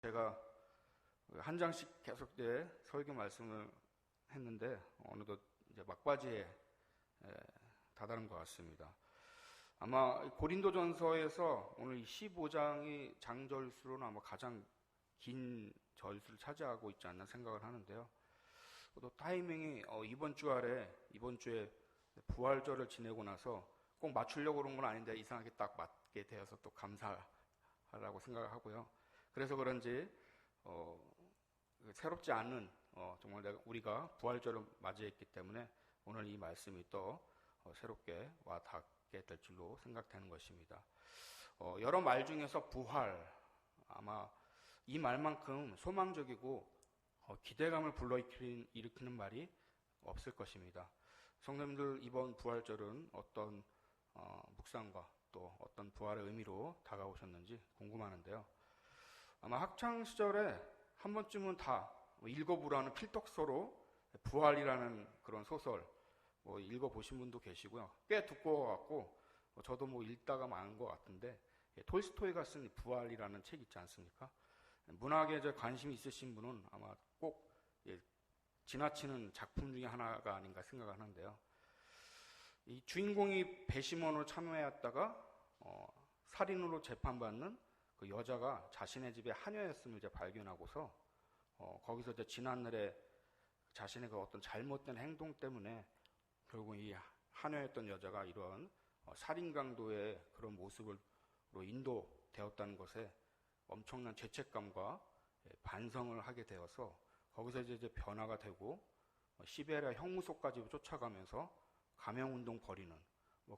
제가 한 장씩 계속돼 설교 말씀을 했는데 어느덧 이제 막바지에 다다른 것 같습니다. 아마 고린도전서에서 오늘 15장이 장절수로는 아마 가장 긴 절수를 차지하고 있지 않나 생각을 하는데요. 또 타이밍이 이번 주에 부활절을 지내고 나서 꼭 맞추려고 그런 건 아닌데 이상하게 딱 맞게 되어서 또 감사하라고 생각을 하고요. 그래서 그런지 새롭지 않은 정말 우리가 부활절을 맞이했기 때문에 오늘 이 말씀이 또 새롭게 와 닿게 될 줄로 생각되는 것입니다. 여러 말 중에서 부활, 아마 이 말만큼 소망적이고 기대감을 불러일으키는 말이 없을 것입니다. 성도님들, 이번 부활절은 어떤 묵상과 또 어떤 부활의 의미로 다가오셨는지 궁금하는데요. 아마 학창 시절에 한 번쯤은 다 읽어보라는 필독서로 부활이라는 그런 소설 읽어보신 분도 계시고요. 꽤 두꺼워갖고 저도 읽다가 많은 것 같은데, 톨스토이가 쓴 부활이라는 책 있지 않습니까? 문학에 관심이 있으신 분은 아마 꼭 지나치는 작품 중에 하나가 아닌가 생각을 하는데요. 이 주인공이 배심원으로 참여했다가 살인으로 재판받는 그 여자가 자신의 집에 하녀였음을 발견하고서 거기서 지난날에 자신의 그 어떤 잘못된 행동 때문에 결국 이 하녀였던 여자가 이런 살인 강도의 그런 모습으로 인도되었다는 것에 엄청난 죄책감과 반성을 하게 되어서 거기서 이제 변화가 되고 시베리아 형무소까지 쫓아가면서 감형운동 벌이는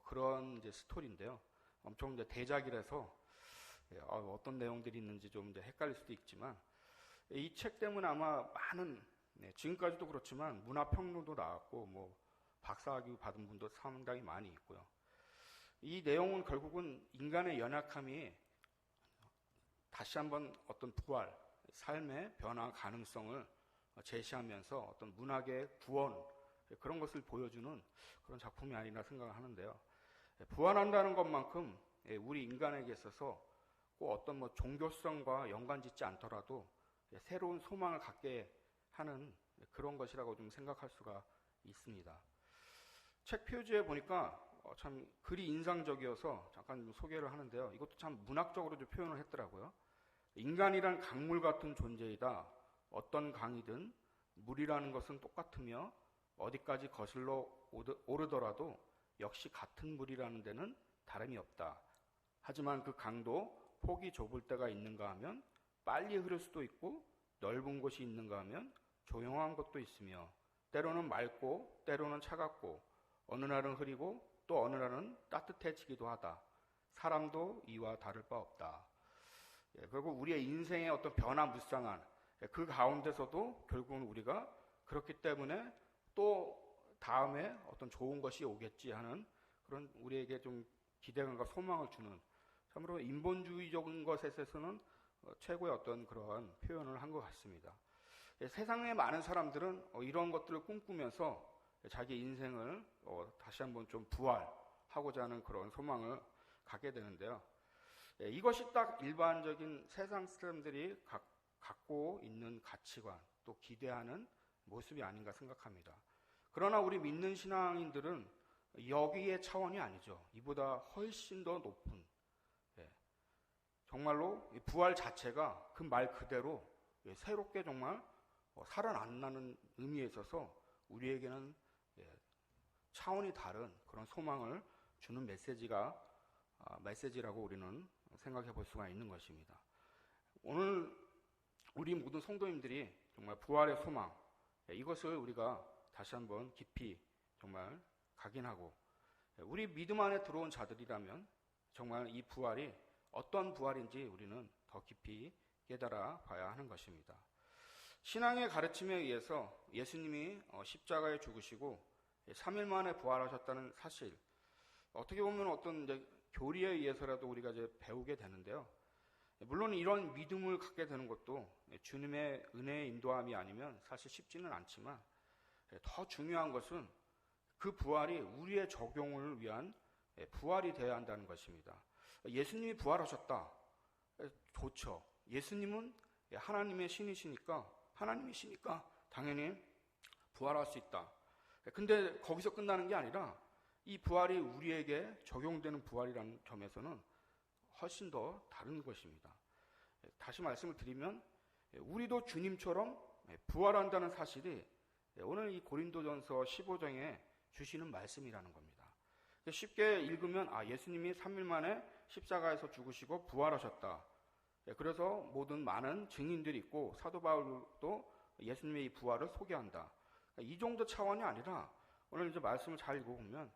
그런 이제 스토리인데요. 엄청 이제 대작이라서 어떤 내용들이 있는지 좀 헷갈릴 수도 있지만, 이 책 때문에 아마 많은, 지금까지도 그렇지만 문화평론도 나왔고 박사학위 받은 분도 상당히 많이 있고요. 이 내용은 결국은 인간의 연약함이 다시 한번 어떤 부활, 삶의 변화 가능성을 제시하면서 어떤 문학의 구원, 그런 것을 보여주는 그런 작품이 아니라 생각을 하는데요. 부활한다는 것만큼 우리 인간에게 있어서 꼭 어떤 종교성과 연관짓지 않더라도 새로운 소망을 갖게 하는 그런 것이라고 좀 생각할 수가 있습니다. 책 표지에 보니까 참 글이 인상적이어서 잠깐 소개를 하는데요. 이것도 참 문학적으로 좀 표현을 했더라고요. 인간이란 강물 같은 존재이다. 어떤 강이든 물이라는 것은 똑같으며 어디까지 거슬러 오르더라도 역시 같은 물이라는 데는 다름이 없다. 하지만 그 강도 폭이 좁을 때가 있는가 하면 빨리 흐를 수도 있고, 넓은 곳이 있는가 하면 조용한 곳도 있으며, 때로는 맑고 때로는 차갑고, 어느 날은 흐리고 또 어느 날은 따뜻해지기도 하다. 사람도 이와 다를 바 없다. 결국 우리의 인생의 어떤 변화무쌍한 그 가운데서도 결국은 우리가 그렇기 때문에 또 다음에 어떤 좋은 것이 오겠지 하는 그런 우리에게 좀 기대감과 소망을 주는, 참으로 인본주의적인 것에 있어서는 최고의 어떤 그러한 표현을 한 것 같습니다. 세상의 많은 사람들은 이런 것들을 꿈꾸면서 자기 인생을 다시 한번 좀 부활하고자 하는 그런 소망을 갖게 되는데요. 이것이 딱 일반적인 세상 사람들이 갖고 있는 가치관, 또 기대하는 모습이 아닌가 생각합니다. 그러나 우리 믿는 신앙인들은 여기의 차원이 아니죠. 이보다 훨씬 더 높은, 정말로 부활 자체가 그 말 그대로 새롭게 정말 살아난다는 의미에 있어서 우리에게는 차원이 다른 그런 소망을 주는 메시지라고 우리는 생각해 볼 수가 있는 것입니다. 오늘 우리 모든 성도님들이 정말 부활의 소망, 이것을 우리가 다시 한번 깊이 정말 각인하고, 우리 믿음 안에 들어온 자들이라면 정말 이 부활이 어떤 부활인지 우리는 더 깊이 깨달아 봐야 하는 것입니다. 신앙의 가르침에 의해서 예수님이 십자가에 죽으시고 3일 만에 부활하셨다는 사실, 어떻게 보면 어떤 이제 교리에 의해서라도 우리가 이제 배우게 되는데요. 물론 이런 믿음을 갖게 되는 것도 주님의 은혜의 인도함이 아니면 사실 쉽지는 않지만, 더 중요한 것은 그 부활이 우리의 적용을 위한 부활이 되어야 한다는 것입니다. 예수님이 부활하셨다. 좋죠. 예수님은 하나님의 신이시니까 당연히 부활할 수 있다. 근데 거기서 끝나는 게 아니라 이 부활이 우리에게 적용되는 부활이라는 점에서는 훨씬 더 다른 것입니다. 다시 말씀을 드리면 우리도 주님처럼 부활한다는 사실이 오늘 이 고린도전서 15장에 주시는 말씀이라는 겁니다. 쉽게 읽으면 예수님이 3일 만에 십자가에서 죽으시고 부활하셨다. 그래서 모든 많은 증인들이 있고 사도 바울도 예수님의 이 부활을 소개한다. 이 정도 차원이 아니라 오늘 이제 말씀을 잘 읽어보면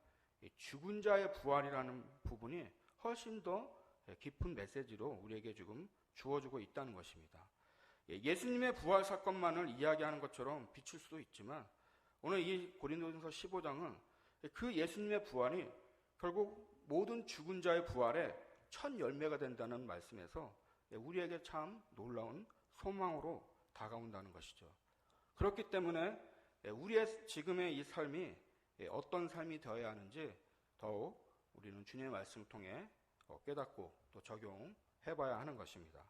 죽은 자의 부활이라는 부분이 훨씬 더 깊은 메시지로 우리에게 지금 주어지고 있다는 것입니다. 예수님의 부활 사건만을 이야기하는 것처럼 비칠 수도 있지만 오늘 이 고린도전서 15장은 그 예수님의 부활이 결국 모든 죽은 자의 부활의 첫 열매가 된다는 말씀에서 우리에게 참 놀라운 소망으로 다가온다는 것이죠. 그렇기 때문에 우리의 지금의 이 삶이 어떤 삶이 되어야 하는지 더욱 우리는 주님의 말씀을 통해 깨닫고 또 적용해 봐야 하는 것입니다.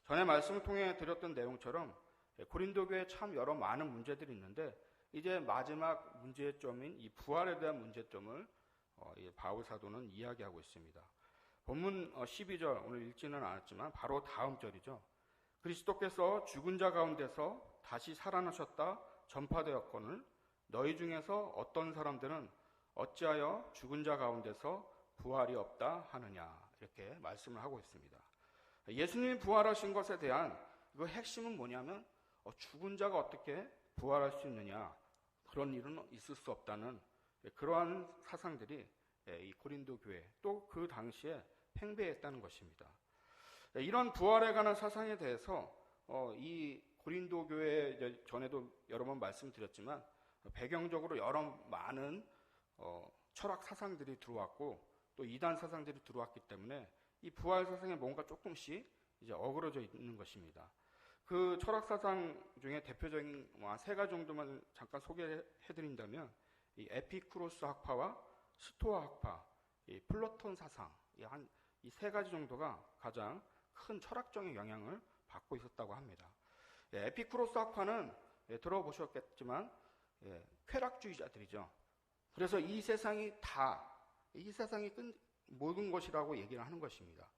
전에 말씀을 통해 드렸던 내용처럼 고린도 교회에 참 여러 많은 문제들이 있는데 이제 마지막 문제점인 이 부활에 대한 문제점을 바울 사도는 이야기하고 있습니다. 본문 12절 오늘 읽지는 않았지만 바로 다음 절이죠. 그리스도께서 죽은 자 가운데서 다시 살아나셨다 전파되었거늘 너희 중에서 어떤 사람들은 어찌하여 죽은 자 가운데서 부활이 없다 하느냐 이렇게 말씀을 하고 있습니다. 예수님이 부활하신 것에 대한 그 핵심은 뭐냐면 죽은 자가 어떻게 부활할 수 있느냐 그런 일은 있을 수 없다는 그러한 사상들이 이 고린도 교회 또 그 당시에 팽배했다는 것입니다. 이런 부활에 관한 사상에 대해서 이 고린도 교회 전에도 여러 번 말씀드렸지만 배경적으로 여러 많은 철학 사상들이 들어왔고 또 이단 사상들이 들어왔기 때문에 이 부활 사상에 뭔가 조금씩 이제 어그러져 있는 것입니다. 그 철학 사상 중에 대표적인 세 가지 정도만 잠깐 소개해드린다면 이 에피쿠로스 학파와 스토아 학파, 이 플라톤 사상 이 세 가지 정도가 가장 큰 철학적인 영향을 받고 있었다고 합니다. 에피쿠로스 학파는 들어보셨겠지만 쾌락주의자들이죠. 그래서 이 세상이 모든 것이라고 얘기를 하는 것입니다.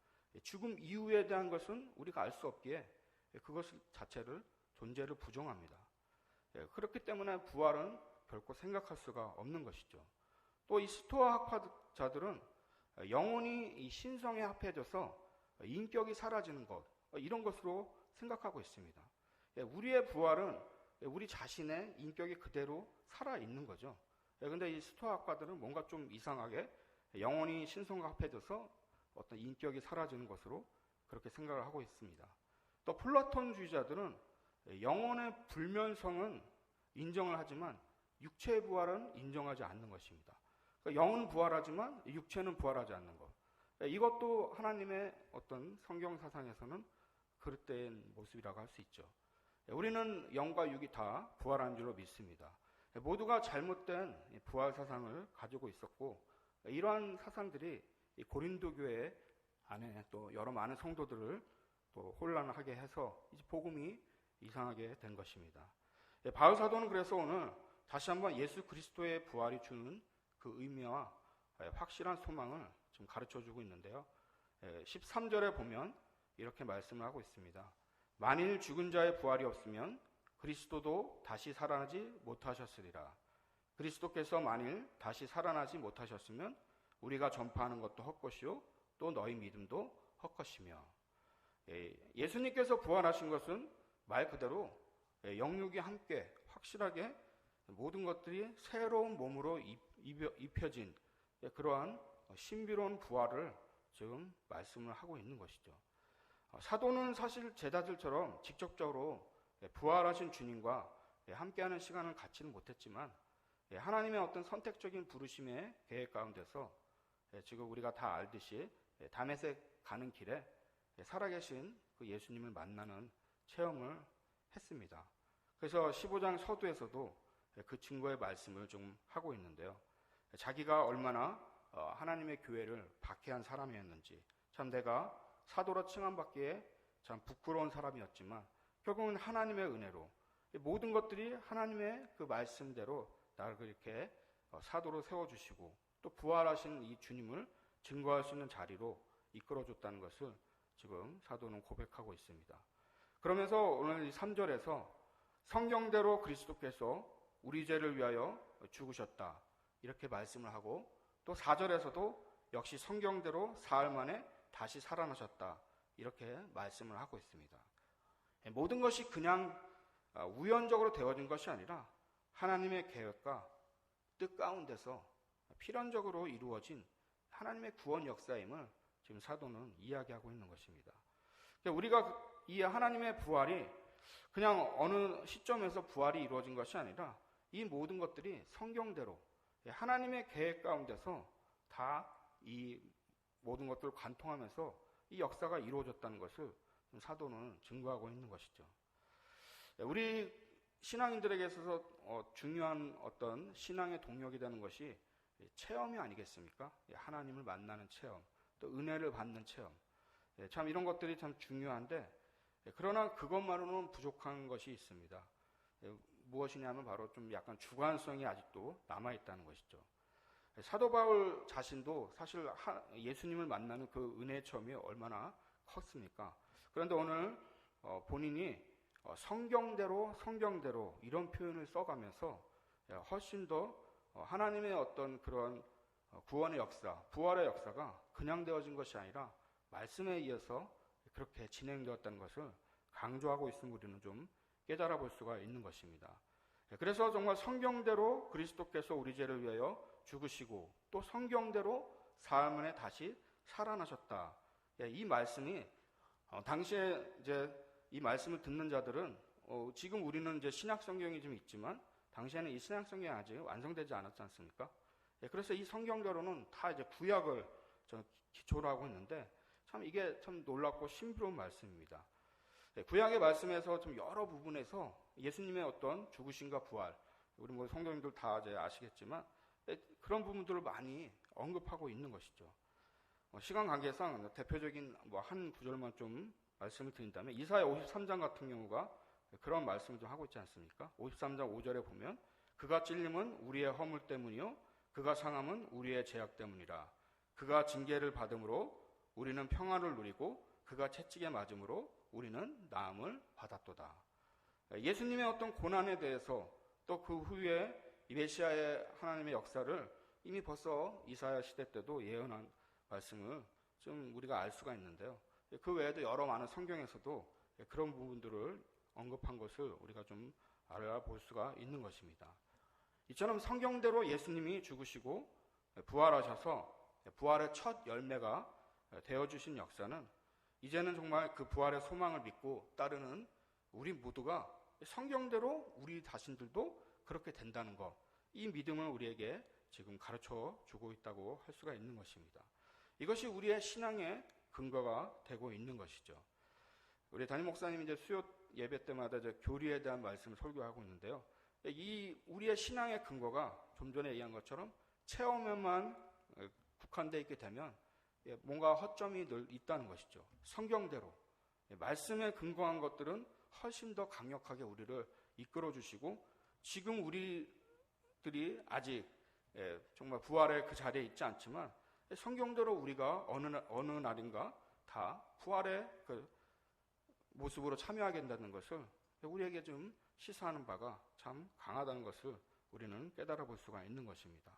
죽음 이후에 대한 것은 우리가 알 수 없기에 그것 자체를 존재를 부정합니다. 그렇기 때문에 부활은 결코 생각할 수가 없는 것이죠. 또 이 스토아 학파자들은 영혼이 이 신성에 합해져서 인격이 사라지는 것 이런 것으로 생각하고 있습니다. 우리의 부활은 우리 자신의 인격이 그대로 살아있는 거죠. 그런데 이 스토아 학파들은 뭔가 좀 이상하게 영혼이 신성과 합해져서 어떤 인격이 사라지는 것으로 그렇게 생각을 하고 있습니다. 또 플라톤주의자들은 영혼의 불면성은 인정을 하지만 육체의 부활은 인정하지 않는 것입니다. 그러니까 영은 부활하지만 육체는 부활하지 않는 것. 이것도 하나님의 어떤 성경 사상에서는 그릇된 모습이라고 할 수 있죠. 우리는 영과 육이 다 부활한 줄로 믿습니다. 모두가 잘못된 부활 사상을 가지고 있었고 이러한 사상들이 고린도 교회 안에 또 여러 많은 성도들을 또 혼란하게 해서 이제 복음이 이상하게 된 것입니다. 바울 사도는 그래서 오늘 다시 한번 예수 그리스도의 부활이 주는 그 의미와 확실한 소망을 좀 가르쳐주고 있는데요. 13절에 보면 이렇게 말씀을 하고 있습니다. 만일 죽은 자의 부활이 없으면 그리스도도 다시 살아나지 못하셨으리라. 그리스도께서 만일 다시 살아나지 못하셨으면 우리가 전파하는 것도 헛것이요 또 너희 믿음도 헛것이며. 예수님께서 부활하신 것은 말 그대로 영육이 함께 확실하게 모든 것들이 새로운 몸으로 입혀진 그러한 신비로운 부활을 지금 말씀을 하고 있는 것이죠. 사도는 사실 제자들처럼 직접적으로 부활하신 주님과 함께하는 시간을 갖지는 못했지만 하나님의 어떤 선택적인 부르심의 계획 가운데서 지금 우리가 다 알듯이 다메섹 가는 길에 살아계신 그 예수님을 만나는 체험을 했습니다. 그래서 15장 서두에서도 그 증거의 말씀을 좀 하고 있는데요. 자기가 얼마나 하나님의 교회를 박해한 사람이었는지 참 내가 사도로 칭함받기에 참 부끄러운 사람이었지만 결국은 하나님의 은혜로 모든 것들이 하나님의 그 말씀대로 나를 이렇게 사도로 세워주시고 또 부활하신 이 주님을 증거할 수 있는 자리로 이끌어줬다는 것을 지금 사도는 고백하고 있습니다. 그러면서 오늘 3절에서 성경대로 그리스도께서 우리 죄를 위하여 죽으셨다 이렇게 말씀을 하고 또 4절에서도 역시 성경대로 사흘 만에 다시 살아나셨다 이렇게 말씀을 하고 있습니다. 모든 것이 그냥 우연적으로 되어진 것이 아니라 하나님의 계획과 뜻 가운데서 필연적으로 이루어진 하나님의 구원 역사임을 지금 사도는 이야기하고 있는 것입니다. 우리가 이 하나님의 부활이 그냥 어느 시점에서 부활이 이루어진 것이 아니라 이 모든 것들이 성경대로 하나님의 계획 가운데서 다 이 모든 것들을 관통하면서 이 역사가 이루어졌다는 것을 사도는 증거하고 있는 것이죠. 우리 신앙인들에게 있어서 중요한 어떤 신앙의 동력이 되는 것이 체험이 아니겠습니까? 하나님을 만나는 체험, 또 은혜를 받는 체험. 참 이런 것들이 참 중요한데 그러나 그것만으로는 부족한 것이 있습니다. 무엇이냐면 바로 좀 약간 주관성이 아직도 남아있다는 것이죠. 사도 바울 자신도 사실 예수님을 만나는 그 은혜의 체험이 얼마나 컸습니까? 그런데 오늘 본인이 성경대로 이런 표현을 써가면서 훨씬 더 하나님의 어떤 그런 구원의 역사, 부활의 역사가 그냥 되어진 것이 아니라 말씀에 의해서 그렇게 진행되었다는 것을 강조하고 있음을 우리는 좀 깨달아 볼 수가 있는 것입니다. 그래서 정말 성경대로 그리스도께서 우리 죄를 위하여 죽으시고 또 성경대로 사흘 만에 다시 살아나셨다. 이 말씀이 당시에 이제 이 말씀을 듣는 자들은 지금 우리는 이제 신약 성경이 좀 있지만 당시에는 이 신약 성경이 아직 완성되지 않았지 않습니까? 그래서 이 성경대로는 다 이제 구약을 기초로 하고 있는데 참 이게 참 놀랍고 신비로운 말씀입니다. 구약의 말씀에서 좀 여러 부분에서 예수님의 어떤 죽으심과 부활, 우리 뭐 성도님들 다 이제 아시겠지만 그런 부분들을 많이 언급하고 있는 것이죠. 시간 관계상 대표적인 뭐 한 구절만 좀 말씀을 드린다면 이사야 53장 같은 경우가 그런 말씀을 좀 하고 있지 않습니까? 53장 5절에 보면 그가 찔림은 우리의 허물 때문이요 그가 상함은 우리의 죄악 때문이라. 그가 징계를 받음으로 우리는 평안을 누리고 그가 채찍에 맞음으로 우리는 나음을 받았도다. 예수님의 어떤 고난에 대해서 또 그 후에 이 메시아의 하나님의 역사를 이미 벌써 이사야 시대 때도 예언한 말씀을 좀 우리가 알 수가 있는데요. 그 외에도 여러 많은 성경에서도 그런 부분들을 언급한 것을 우리가 좀 알아볼 수가 있는 것입니다. 이처럼 성경대로 예수님이 죽으시고 부활하셔서 부활의 첫 열매가 되어주신 역사는 이제는 정말 그 부활의 소망을 믿고 따르는 우리 모두가 성경대로 우리 자신들도 그렇게 된다는 것, 이 믿음을 우리에게 지금 가르쳐 주고 있다고 할 수가 있는 것입니다. 이것이 우리의 신앙의 근거가 되고 있는 것이죠. 우리 담임 목사님이 이제 수요 예배 때마다 이제 교리에 대한 말씀을 설교하고 있는데요. 이 우리의 신앙의 근거가 좀 전에 얘기한 것처럼 체험에만 국한되어 있게 되면 뭔가 허점이 늘 있다는 것이죠. 성경대로 말씀에 근거한 것들은 훨씬 더 강력하게 우리를 이끌어 주시고 지금 우리들이 아직 정말 부활의 그 자리에 있지 않지만 성경대로 우리가 어느 날인가 다 부활의 그 모습으로 참여하게 된다는 것을 우리에게 좀 시사하는 바가 참 강하다는 것을 우리는 깨달아 볼 수가 있는 것입니다.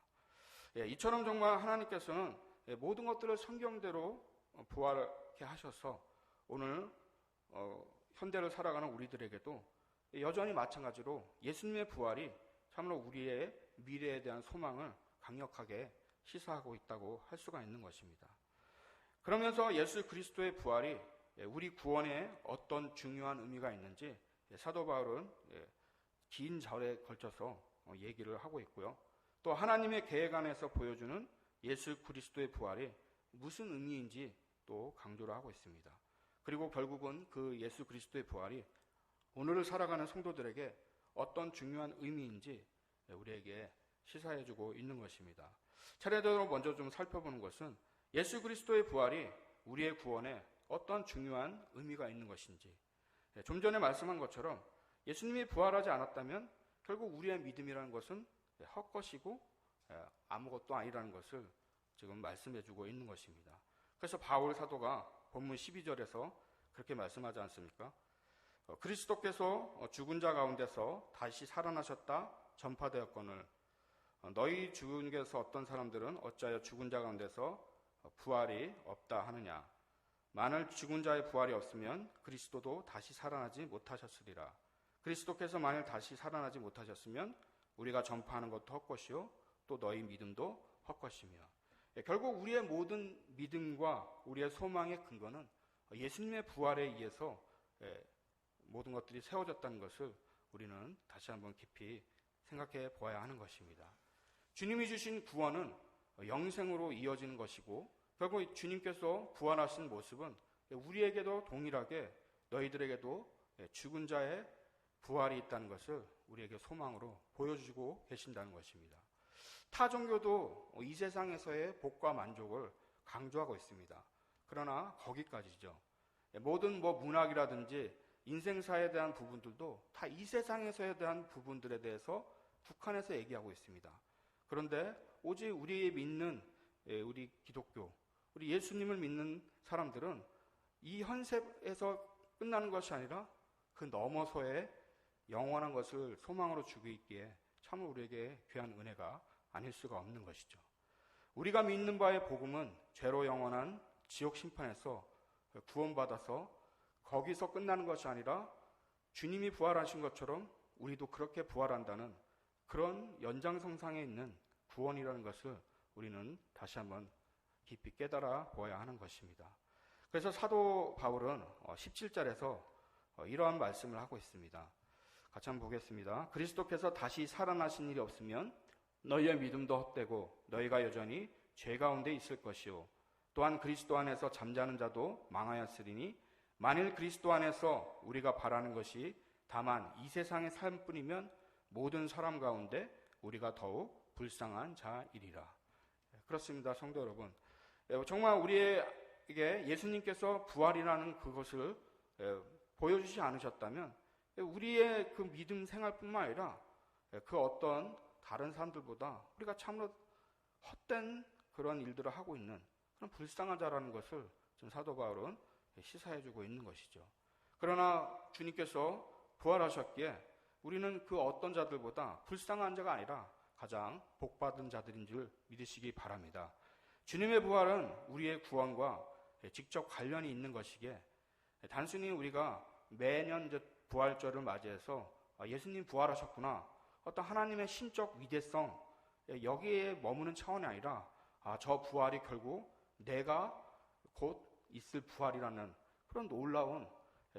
이처럼 정말 하나님께서는 모든 것들을 성경대로 부활하게 하셔서 오늘 현대를 살아가는 우리들에게도 여전히 마찬가지로 예수님의 부활이 참으로 우리의 미래에 대한 소망을 강력하게 시사하고 있다고 할 수가 있는 것입니다. 그러면서 예수 그리스도의 부활이 우리 구원에 어떤 중요한 의미가 있는지 사도 바울은 긴 절에 걸쳐서 얘기를 하고 있고요. 또 하나님의 계획 안에서 보여주는 예수 그리스도의 부활이 무슨 의미인지 또 강조를 하고 있습니다. 그리고 결국은 그 예수 그리스도의 부활이 오늘을 살아가는 성도들에게 어떤 중요한 의미인지 우리에게 시사해주고 있는 것입니다. 차례대로 먼저 좀 살펴보는 것은 예수 그리스도의 부활이 우리의 구원에 어떠한 중요한 의미가 있는 것인지, 좀 전에 말씀한 것처럼 예수님이 부활하지 않았다면 결국 우리의 믿음이라는 것은 헛것이고 아무것도 아니라는 것을 지금 말씀해주고 있는 것입니다. 그래서 바울 사도가 본문 12절에서 그렇게 말씀하지 않습니까? 그리스도께서 죽은 자 가운데서 다시 살아나셨다 전파되었거늘 너희 중에서 어떤 사람들은 어찌하여 죽은 자 가운데서 부활이 없다 하느냐. 만일 죽은 자의 부활이 없으면 그리스도도 다시 살아나지 못하셨으리라. 그리스도께서 만일 다시 살아나지 못하셨으면 우리가 전파하는 것도 헛것이요 또 너희 믿음도 헛것이며. 결국 우리의 모든 믿음과 우리의 소망의 근거는 예수님의 부활에 의해서 모든 것들이 세워졌다는 것을 우리는 다시 한번 깊이 생각해 보아야 하는 것입니다. 주님이 주신 구원은 영생으로 이어지는 것이고 결국 주님께서 부활하신 모습은 우리에게도 동일하게 너희들에게도 죽은 자의 부활이 있다는 것을 우리에게 소망으로 보여주고 계신다는 것입니다. 타 종교도 이 세상에서의 복과 만족을 강조하고 있습니다. 그러나 거기까지죠. 모든 문학이라든지 인생사에 대한 부분들도 다 이 세상에서에 대한 부분들에 대해서 국한해서 얘기하고 있습니다. 그런데 오직 우리 믿는 우리 기독교, 우리 예수님을 믿는 사람들은 이 현세에서 끝나는 것이 아니라 그 너머서의 영원한 것을 소망으로 주고 있기에 참으로 우리에게 귀한 은혜가 아닐 수가 없는 것이죠. 우리가 믿는 바의 복음은 죄로 영원한 지옥 심판에서 구원받아서 거기서 끝나는 것이 아니라 주님이 부활하신 것처럼 우리도 그렇게 부활한다는 그런 연장선상에 있는 구원이라는 것을 우리는 다시 한번 깊이 깨달아 보아야 하는 것입니다. 그래서 사도 바울은 17절에서 이러한 말씀을 하고 있습니다. 같이 한번 보겠습니다. 그리스도께서 다시 살아나신 일이 없으면 너희의 믿음도 헛되고 너희가 여전히 죄 가운데 있을 것이요 또한 그리스도 안에서 잠자는 자도 망하였으리니 만일 그리스도 안에서 우리가 바라는 것이 다만 이 세상의 삶뿐이면 모든 사람 가운데 우리가 더욱 불쌍한 자이리라. 그렇습니다. 성도 여러분, 정말 우리에게 예수님께서 부활이라는 그것을 보여주지 않으셨다면 우리의 그 믿음 생활뿐만 아니라 그 어떤 다른 사람들보다 우리가 참으로 헛된 그런 일들을 하고 있는 그런 불쌍한 자라는 것을 지금 사도 바울은 시사해주고 있는 것이죠. 그러나 주님께서 부활하셨기에 우리는 그 어떤 자들보다 불쌍한 자가 아니라 가장 복받은 자들인 줄 믿으시기 바랍니다. 주님의 부활은 우리의 구원과 직접 관련이 있는 것이기에 단순히 우리가 매년 부활절을 맞이해서 예수님 부활하셨구나, 어떤 하나님의 신적 위대성 여기에 머무는 차원이 아니라 저 부활이 결국 내가 곧 있을 부활이라는 그런 놀라운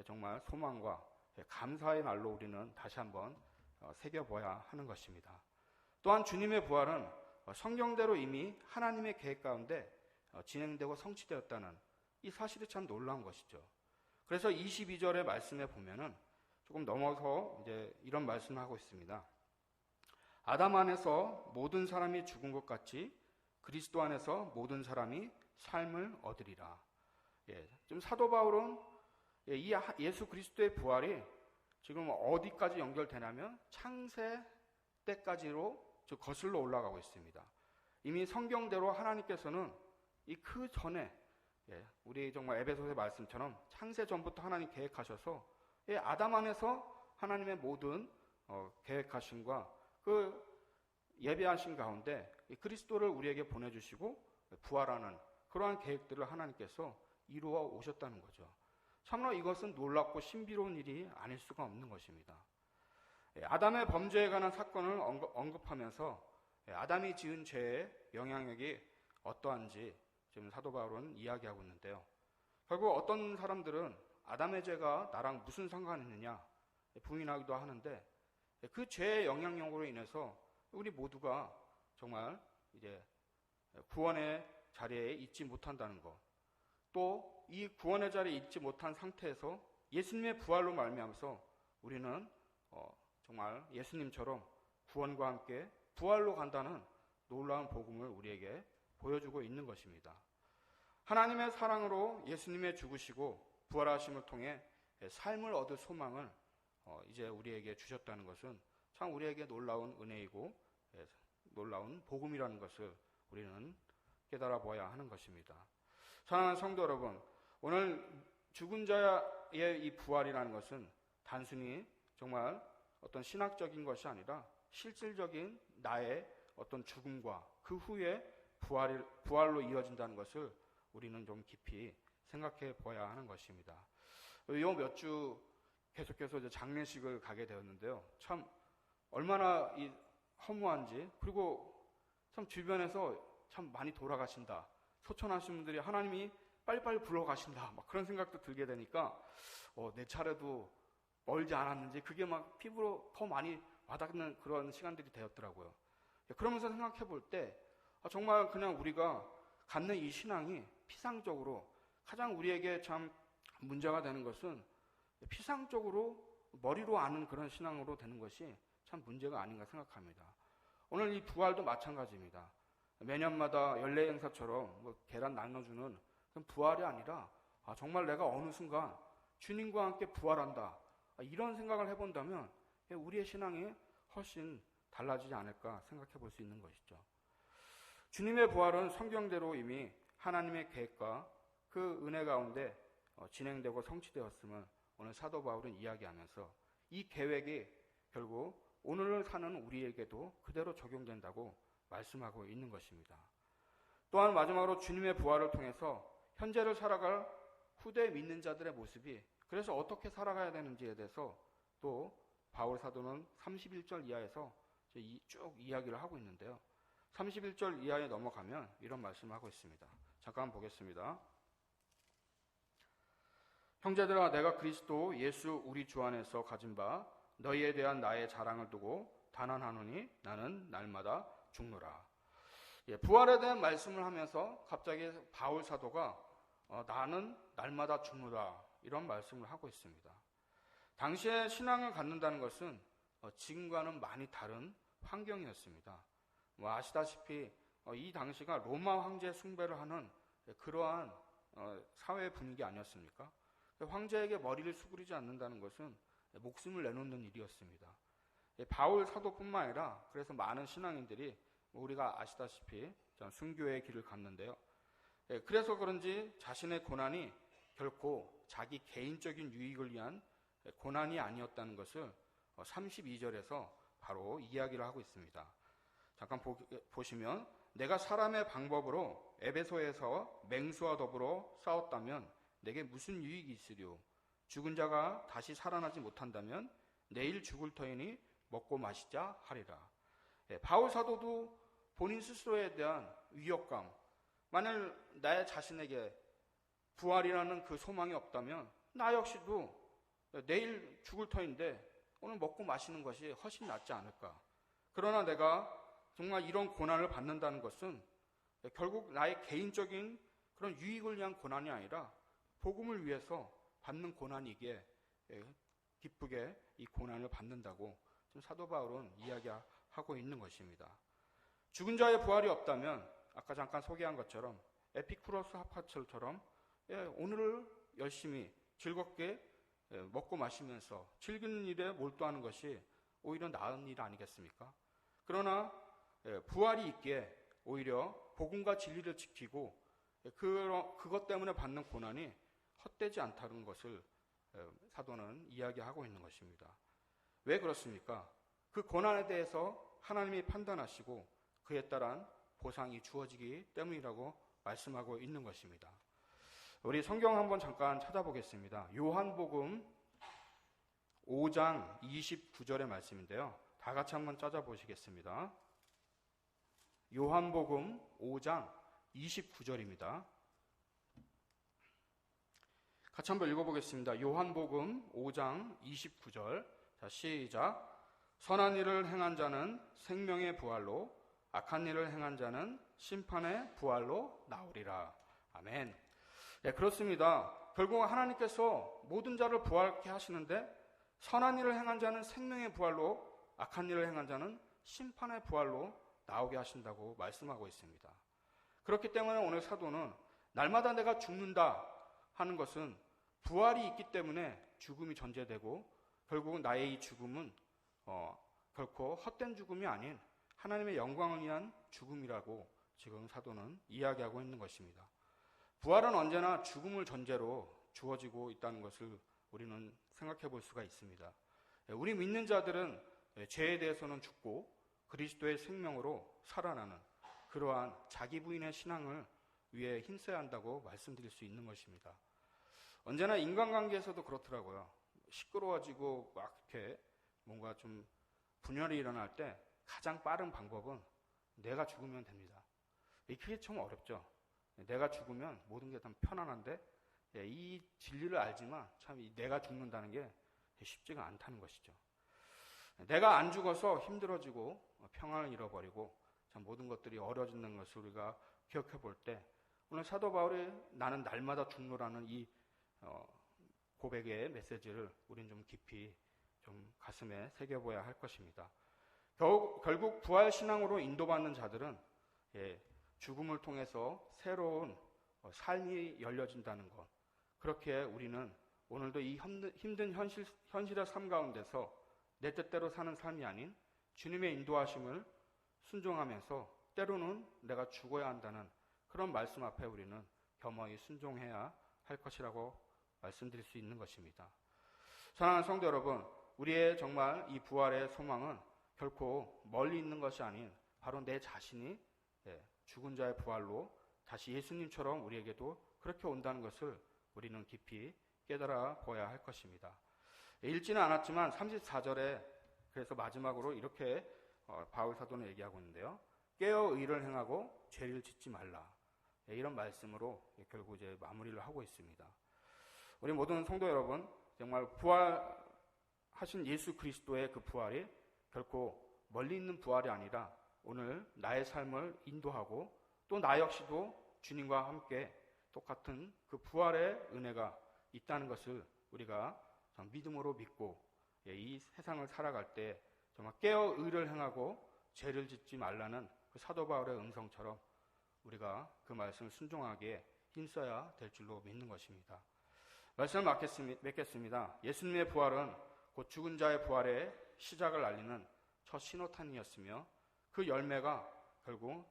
정말 소망과 감사의 날로 우리는 다시 한번 새겨봐야 하는 것입니다. 또한 주님의 부활은 성경대로 이미 하나님의 계획 가운데 진행되고 성취되었다는 이 사실이 참 놀라운 것이죠. 그래서 22절의 말씀에 보면은 조금 넘어서 이제 이런 말씀을 하고 있습니다. 아담 안에서 모든 사람이 죽은 것 같이 그리스도 안에서 모든 사람이 삶을 얻으리라. 지금 사도 바울은 이 예수 그리스도의 부활이 지금 어디까지 연결되냐면 창세 때까지로 거슬러 올라가고 있습니다. 이미 성경대로 하나님께서는 이 그 전에 우리 정말 에베소서의 말씀처럼 창세 전부터 하나님 계획하셔서 아담 안에서 하나님의 모든 계획하심과 그 예배하신 가운데 그리스도를 우리에게 보내주시고 부활하는 그러한 계획들을 하나님께서 이루어 오셨다는 거죠. 참으로 이것은 놀랍고 신비로운 일이 아닐 수가 없는 것입니다. 아담의 범죄에 관한 사건을 언급하면서 아담이 지은 죄의 영향력이 어떠한지 지금 사도 바울은 이야기하고 있는데요. 결국 어떤 사람들은 아담의 죄가 나랑 무슨 상관이 있느냐 부인하기도 하는데 그 죄의 영향력으로 인해서 우리 모두가 정말 이제 구원의 자리에 있지 못한다는 것, 또 이 구원의 자리에 있지 못한 상태에서 예수님의 부활로 말미암아서 우리는 정말 예수님처럼 구원과 함께 부활로 간다는 놀라운 복음을 우리에게 보여주고 있는 것입니다. 하나님의 사랑으로 예수님의 죽으시고 부활하심을 통해 삶을 얻을 소망을 이제 우리에게 주셨다는 것은 참 우리에게 놀라운 은혜이고 놀라운 복음이라는 것을 우리는 깨달아 보아야 하는 것입니다. 사랑하는 성도 여러분, 오늘 죽은 자의 이 부활이라는 것은 단순히 정말 어떤 신학적인 것이 아니라 실질적인 나의 어떤 죽음과 그 후에 부활로 이어진다는 것을 우리는 좀 깊이 생각해 보아야 하는 것입니다. 요 몇 주 계속해서 이제 장례식을 가게 되었는데요. 참 얼마나 이 허무한지, 그리고 참 주변에서 참 많이 돌아가신다, 소천하신 분들이 하나님이 빨리빨리 불러가신다, 막 그런 생각도 들게 되니까 내 차례도 멀지 않았는지 그게 막 피부로 더 많이 와닿는 그런 시간들이 되었더라고요. 그러면서 생각해 볼 때 정말 그냥 우리가 갖는 이 신앙이 피상적으로 가장 우리에게 참 문제가 되는 것은 피상적으로 머리로 아는 그런 신앙으로 되는 것이 참 문제가 아닌가 생각합니다. 오늘 이 부활도 마찬가지입니다. 매년마다 연례 행사처럼 계란 나눠주는 그런 부활이 아니라 정말 내가 어느 순간 주님과 함께 부활한다, 이런 생각을 해본다면 우리의 신앙이 훨씬 달라지지 않을까 생각해 볼 수 있는 것이죠. 주님의 부활은 성경대로 이미 하나님의 계획과 그 은혜 가운데 진행되고 성취되었음을 오늘 사도 바울은 이야기하면서 이 계획이 결국 오늘을 사는 우리에게도 그대로 적용된다고 말씀하고 있는 것입니다. 또한 마지막으로 주님의 부활을 통해서 현재를 살아갈 후대 믿는 자들의 모습이 그래서 어떻게 살아가야 되는지에 대해서 또 바울 사도는 31절 이하에서 쭉 이야기를 하고 있는데요. 31절 이하에 넘어가면 이런 말씀을 하고 있습니다. 잠깐 보겠습니다. 형제들아, 내가 그리스도 예수 우리 주 안에서 가진 바 너희에 대한 나의 자랑을 두고 단언하노니 나는 날마다 죽노라. 부활에 대한 말씀을 하면서 갑자기 바울 사도가 나는 날마다 죽노라, 이런 말씀을 하고 있습니다. 당시에 신앙을 갖는다는 것은 지금과는 많이 다른 환경이었습니다. 아시다시피 이 당시가 로마 황제 숭배를 하는 그러한 사회 분위기 아니었습니까? 황제에게 머리를 수그리지 않는다는 것은 목숨을 내놓는 일이었습니다. 바울 사도뿐만 아니라 그래서 많은 신앙인들이 우리가 아시다시피 순교의 길을 갔는데요. 그래서 그런지 자신의 고난이 결코 자기 개인적인 유익을 위한 고난이 아니었다는 것을 32절에서 바로 이야기를 하고 있습니다. 잠깐 보시면 내가 사람의 방법으로 에베소에서 맹수와 더불어 싸웠다면 내게 무슨 유익이 있으리요? 죽은 자가 다시 살아나지 못한다면 내일 죽을 터이니 먹고 마시자 하리라. 바울 사도도 본인 스스로에 대한 위협감, 만일 나 자신에게 부활이라는 그 소망이 없다면 나 역시도 내일 죽을 터인데 오늘 먹고 마시는 것이 훨씬 낫지 않을까. 그러나 내가 정말 이런 고난을 받는다는 것은 결국 나의 개인적인 그런 유익을 위한 고난이 아니라 복음을 위해서 받는 고난이기에 기쁘게 이 고난을 받는다고 지금 사도 바울은 이야기하고 있는 것입니다. 죽은 자의 부활이 없다면 아까 잠깐 소개한 것처럼 에피쿠로스 합화철처럼 오늘을 열심히 즐겁게 먹고 마시면서 즐기는 일에 몰두하는 것이 오히려 나은 일 아니겠습니까? 그러나 부활이 있기에 오히려 복음과 진리를 지키고 그것 때문에 받는 고난이 헛되지 않다는 것을 사도는 이야기하고 있는 것입니다. 왜 그렇습니까? 그 고난에 대해서 하나님이 판단하시고 그에 따른 보상이 주어지기 때문이라고 말씀하고 있는 것입니다. 우리 성경 한번 잠깐 찾아보겠습니다. 요한복음 5장 29절의 말씀인데요. 다 같이 한번 찾아보시겠습니다. 요한복음 5장 29절입니다. 같이 한번 읽어보겠습니다. 요한복음 5장 29절. 자, 시작. 선한 일을 행한 자는 생명의 부활로, 악한 일을 행한 자는 심판의 부활로 나오리라. 아멘. 네, 그렇습니다. 결국 하나님께서 모든 자를 부활케 하시는데 선한 일을 행한 자는 생명의 부활로, 악한 일을 행한 자는 심판의 부활로 나오게 하신다고 말씀하고 있습니다. 그렇기 때문에 오늘 사도는 날마다 내가 죽는다 하는 것은 부활이 있기 때문에 죽음이 전제되고 결국은 나의 이 죽음은 결코 헛된 죽음이 아닌 하나님의 영광을 위한 죽음이라고 지금 사도는 이야기하고 있는 것입니다. 부활은 언제나 죽음을 전제로 주어지고 있다는 것을 우리는 생각해 볼 수가 있습니다. 우리 믿는 자들은 죄에 대해서는 죽고 그리스도의 생명으로 살아나는 그러한 자기 부인의 신앙을 위해 힘써야 한다고 말씀드릴 수 있는 것입니다. 언제나 인간관계에서도 그렇더라고요. 시끄러워지고 막 이렇게 뭔가 좀 분열이 일어날 때 가장 빠른 방법은 내가 죽으면 됩니다. 그게 좀 어렵죠. 내가 죽으면 모든 게 다 편안한데 이 진리를 알지만 참 내가 죽는다는 게 쉽지가 않다는 것이죠. 내가 안 죽어서 힘들어지고 평안을 잃어버리고 참 모든 것들이 어려지는 것을 우리가 기억해 볼 때 오늘 사도 바울이 나는 날마다 죽노라는 이 고백의 메시지를 우린 좀 깊이 좀 가슴에 새겨봐야 할 것입니다. 결국 부활 신앙으로 인도받는 자들은 죽음을 통해서 새로운 삶이 열려진다는 것. 그렇게 우리는 오늘도 이 힘든 현실의 삶 가운데서 내 뜻대로 사는 삶이 아닌 주님의 인도하심을 순종하면서 때로는 내가 죽어야 한다는 그런 말씀 앞에 우리는 겸허히 순종해야 할 것이라고 말씀드릴 수 있는 것입니다. 사랑하는 성도 여러분, 우리의 정말 이 부활의 소망은 결코 멀리 있는 것이 아닌 바로 내 자신이 죽은 자의 부활로 다시 예수님처럼 우리에게도 그렇게 온다는 것을 우리는 깊이 깨달아 보아야 할 것입니다. 읽지는 않았지만 34절에 그래서 마지막으로 이렇게 바울 사도는 얘기하고 있는데요. 깨어 의를 행하고 죄를 짓지 말라. 이런 말씀으로 결국 이제 마무리를 하고 있습니다. 우리 모든 성도 여러분, 정말 부활하신 예수 그리스도의 그 부활이 결코 멀리 있는 부활이 아니라 오늘 나의 삶을 인도하고 또 나 역시도 주님과 함께 똑같은 그 부활의 은혜가 있다는 것을 우리가 믿음으로 믿고 이 세상을 살아갈 때 정말 깨어 의를 행하고 죄를 짓지 말라는 그 사도 바울의 음성처럼 우리가 그 말씀을 순종하게 힘써야 될 줄로 믿는 것입니다. 말씀을 맺겠습니다. 예수님의 부활은 곧 죽은 자의 부활의 시작을 알리는 첫 신호탄이었으며 그 열매가 결국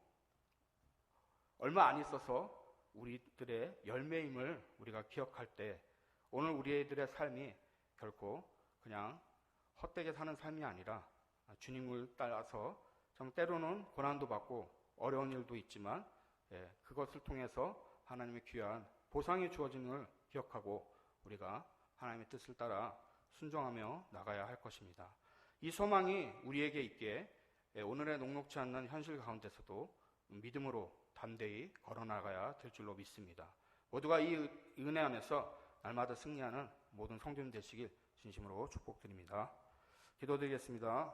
얼마 안 있어서 우리들의 열매임을 우리가 기억할 때 오늘 우리들의 삶이 결코 그냥 헛되게 사는 삶이 아니라 주님을 따라서 정 때로는 고난도 받고 어려운 일도 있지만 그것을 통해서 하나님의 귀한 보상이 주어짐을 기억하고 우리가 하나님의 뜻을 따라 순종하며 나가야 할 것입니다. 이 소망이 우리에게 있기에 오늘의 녹록지 않는 현실 가운데서도 믿음으로 담대히 걸어나가야 될 줄로 믿습니다. 모두가 이 은혜 안에서 날마다 승리하는 모든 성도님 되시길 진심으로 축복드립니다. 기도드리겠습니다.